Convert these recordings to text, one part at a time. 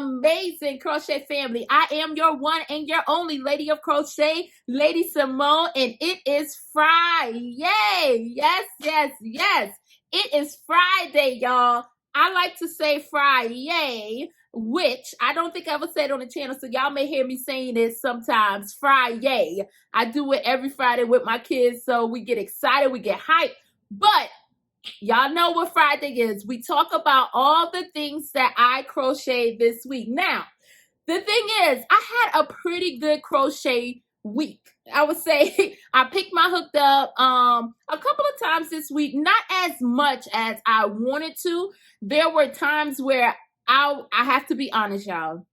amazing crochet family. I am your one and your only Lady of Crochet, Lady Simone, and it is Friday. Yes, yes, yes. It is Friday, y'all. I like to say Friday, which I don't think I ever said on the channel, so y'all may hear me saying it sometimes. Friday. I do it every Friday with my kids, so we get excited, we get hyped. But y'all know what Friday is. We talk about all the things that I crocheted this week. Now, the thing is, I had a pretty good crochet week. I would say I picked my hook up a couple of times this week, not as much as I wanted to. There were times where I have to be honest, y'all.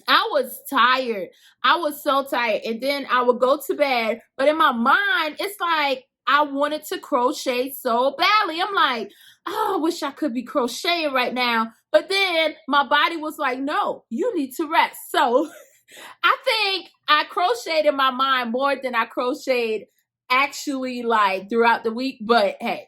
I was tired. I was so tired. And then I would go to bed. But in my mind, it's like I wanted to crochet so badly. I'm like, oh, I wish I could be crocheting right now. But then my body was like, no, you need to rest. So I think I crocheted in my mind more than I crocheted actually like throughout the week. But hey,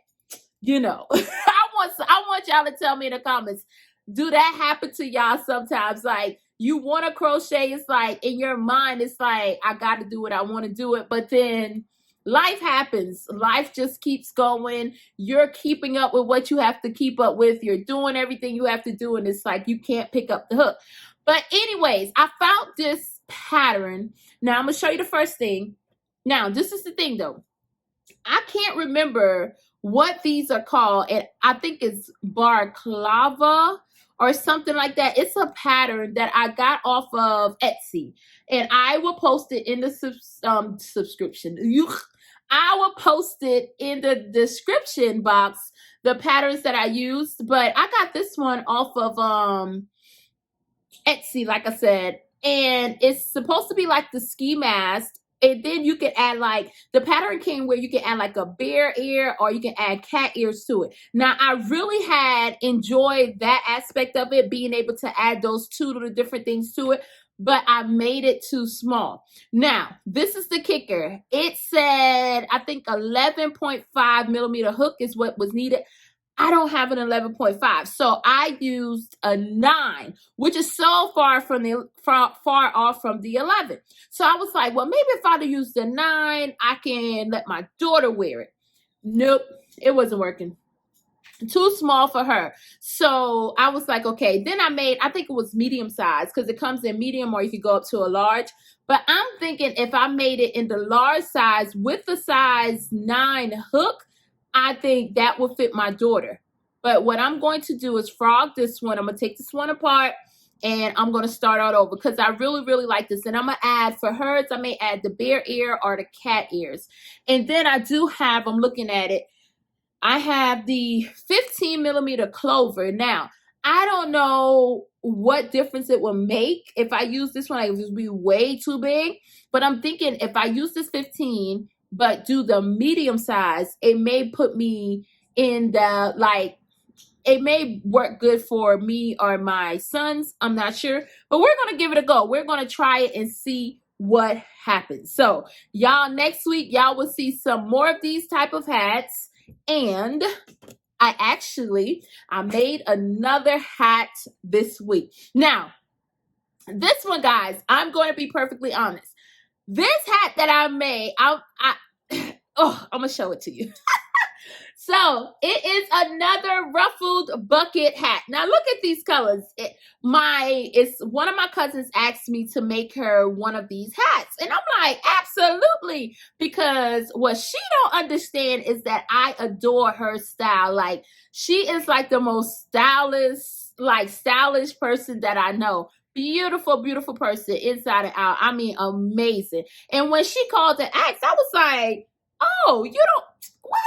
you know, I want y'all to tell me in the comments, do that happen to y'all sometimes? Like, you want to crochet, it's like in your mind, it's like, I got to do it, I want to do it, but then life happens. Life just keeps going. You're keeping up with what you have to keep up with. You're doing everything you have to do, and it's like you can't pick up the hook. But anyways, I found this pattern. Now, I'm going to show you the first thing. Now, this is the thing, though. I can't remember what these are called, and I think it's BALACLAVA or something like that. It's a pattern that I got off of Etsy, and I will post it in the subscription. I will post it in the description box, the patterns that I used, but I got this one off of Etsy, like I said, and it's supposed to be like the ski mask. And then you can add like, the pattern came where you can add like a bear ear or you can add cat ears to it. Now, I really had enjoyed that aspect of it, being able to add those two little different things to it, but I made it too small. Now, this is the kicker. It said, I think 11.5 millimeter hook is what was needed. I don't have an 11.5, so I used a 9, which is so far from the far off from the 11. So I was like, well, maybe if I'd used the 9, I can let my daughter wear it. Nope, it wasn't working. Too small for her. So I was like, okay. Then I made, I think it was medium size, because it comes in medium or you could go up to a large. But I'm thinking if I made it in the large size with the size 9 hook, I think that would fit my daughter. But what I'm going to do is frog this one. I'm going to take this one apart and I'm going to start all over because I really, really like this. And I'm going to add, for hers, I may add the bear ear or the cat ears. And then I do have, I'm looking at it, I have the 15 millimeter clover. Now, I don't know what difference it will make if I use this one. Like, it would be way too big. But I'm thinking if I use this 15, but do the medium size, it may put me in the, like, it may work good for me or my sons. I'm not sure, but we're going to give it a go. We're going to try it and see what happens. So y'all, next week, y'all will see some more of these type of hats. And I made another hat this week. Now, this one, guys, I'm going to be perfectly honest. This hat that I made, I'm going to show it to you. So it is another ruffled bucket hat. Now look at these colors. It's one of my cousins asked me to make her one of these hats. And I'm like, absolutely. Because what she don't understand is that I adore her style. Like, she is like the most stylish person that I know. Beautiful, beautiful person inside and out. I mean, amazing. And when she called and asked, I was like, oh, you don't, what?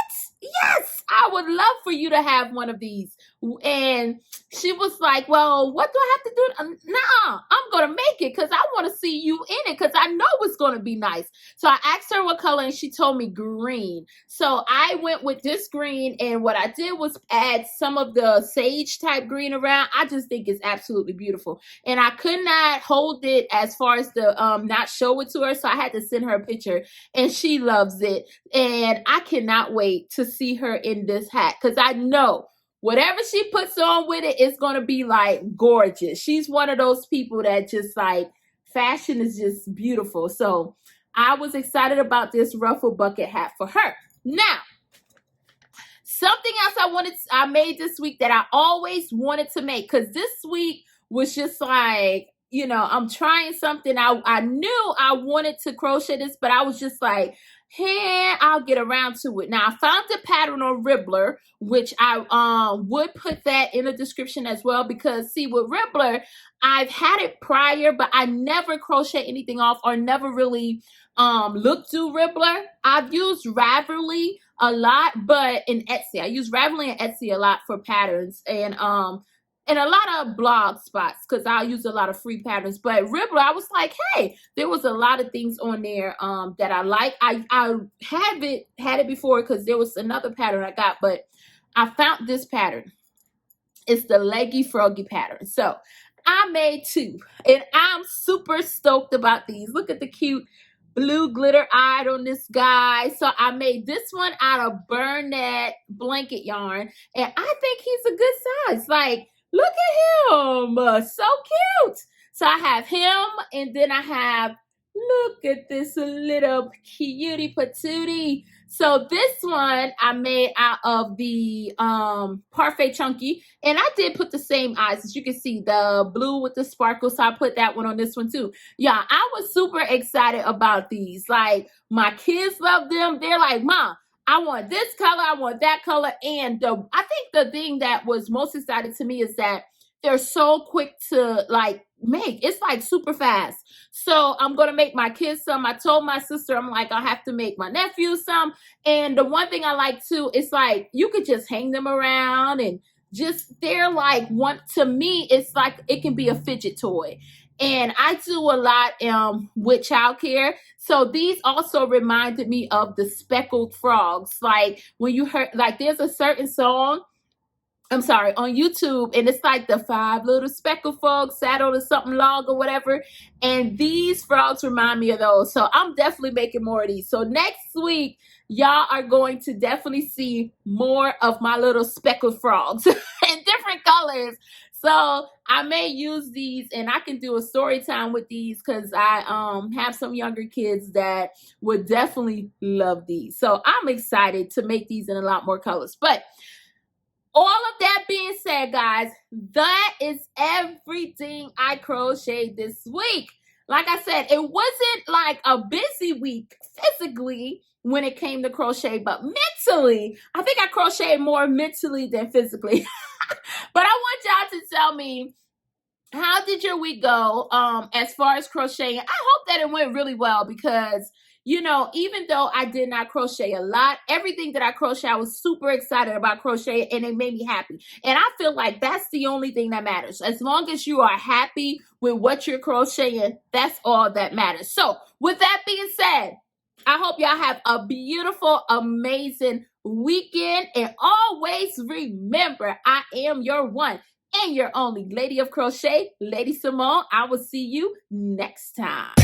Yes, I would love for you to have one of these. And she was like, well, what do I have to do? Nah, I'm going to make it because I want to see you in it because I know it's going to be nice. So I asked her what color and she told me green. So I went with this green, and what I did was add some of the sage type green around. I just think it's absolutely beautiful. And I could not hold it as far as the not show it to her. So I had to send her a picture, and she loves it. And I cannot wait to see her in this hat because I know whatever she puts on with it, it's going to be like gorgeous. She's one of those people that just like, fashion is just beautiful. So I was excited about this ruffled bucket hat for her. Now, something else I made this week that I always wanted to make, because this week was just like, you know, I'm trying something. I knew I wanted to crochet this, but I was just like, hey, I'll get around to it. Now, I found the pattern on RIBBLR, which I would put that in the description as well, because see, with RIBBLR, I've had it prior, but I never crochet anything off or never really looked through RIBBLR. I've used Ravelry a lot, but in Etsy, I use Ravelry and Etsy a lot for patterns, and a lot of blog spots, because I'll use a lot of free patterns. But RIBBLR, I was like, hey, there was a lot of things on there that I like. I had it before, because there was another pattern I got, but I found this pattern. It's the Leggy Froggy pattern. So I made two, and I'm super stoked about these. Look at the cute blue glitter eye on this guy. So I made this one out of Burnett blanket yarn, and I think he's a good size. Like, look at him, so cute. So I have him, and then I have, look at this little cutie patootie. So this one I made out of the Parfait Chunky, and I did put the same eyes, as you can see, the blue with the sparkle. So I put that one on this one too. Yeah, I was super excited about these. Like, my kids love them. They're like, Mom, I want this color, I want that color. And I think the thing that was most exciting to me is that they're so quick to like make. It's like super fast. So I'm going to make my kids some. I told my sister, I'm like, I'll have to make my nephew some. And the one thing I like too, it's like you could just hang them around, and just, they're like, to me, it's like it can be a fidget toy. And I do a lot with childcare. So these also reminded me of the speckled frogs. Like, when you heard, like, there's a certain song, I'm sorry, on YouTube, and it's like the 5 little speckled frogs sat on a something log or whatever. And these frogs remind me of those. So I'm definitely making more of these. So next week, y'all are going to definitely see more of my little speckled frogs in different colors. So I may use these, and I can do a story time with these, because I have some younger kids that would definitely love these. So I'm excited to make these in a lot more colors. But all of that being said, guys, that is everything I crocheted this week. Like I said, it wasn't like a busy week physically when it came to crochet, but mentally, I think I crocheted more mentally than physically. But I want y'all to tell me, how did your week go as far as crocheting? I hope that it went really well, because, you know, even though I did not crochet a lot, everything that I crochet, I was super excited about crochet, and it made me happy. And I feel like that's the only thing that matters. As long as you are happy with what you're crocheting, that's all that matters. So with that being said, I hope y'all have a beautiful, amazing weekend. And always remember, I am your one and your only Lady of Crochet, Lady Simone. I will see you next time.